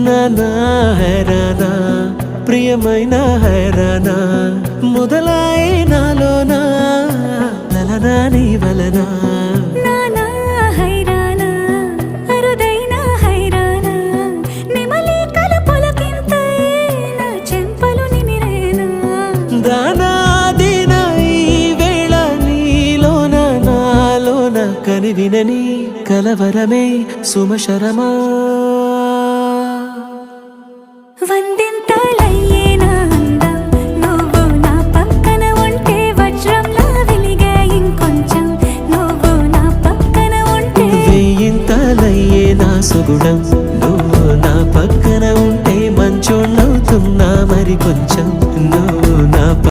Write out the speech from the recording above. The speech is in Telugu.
నానా హైరానా ప్రియమైన హైరానా మొదలాయి నాలోనా లలనా నీ వలనా నానా హైరానా అరుదైన హైరానా నెమలి కలుపులకింతై నా చెంపలు నిమిరేనా దానాదిన ఈ వేళ నీలోన నాలోన కనివినని కలవరమే సుమశరమా వందింతలయ్యేనా అందం నువ్వు నా పక్కన ఉంటే వజ్రంలా వెలిగే ఇంకొంచెం నువ్వు నా పక్కన ఉంటే వెయ్యింతలయ్యే నా సుగుణం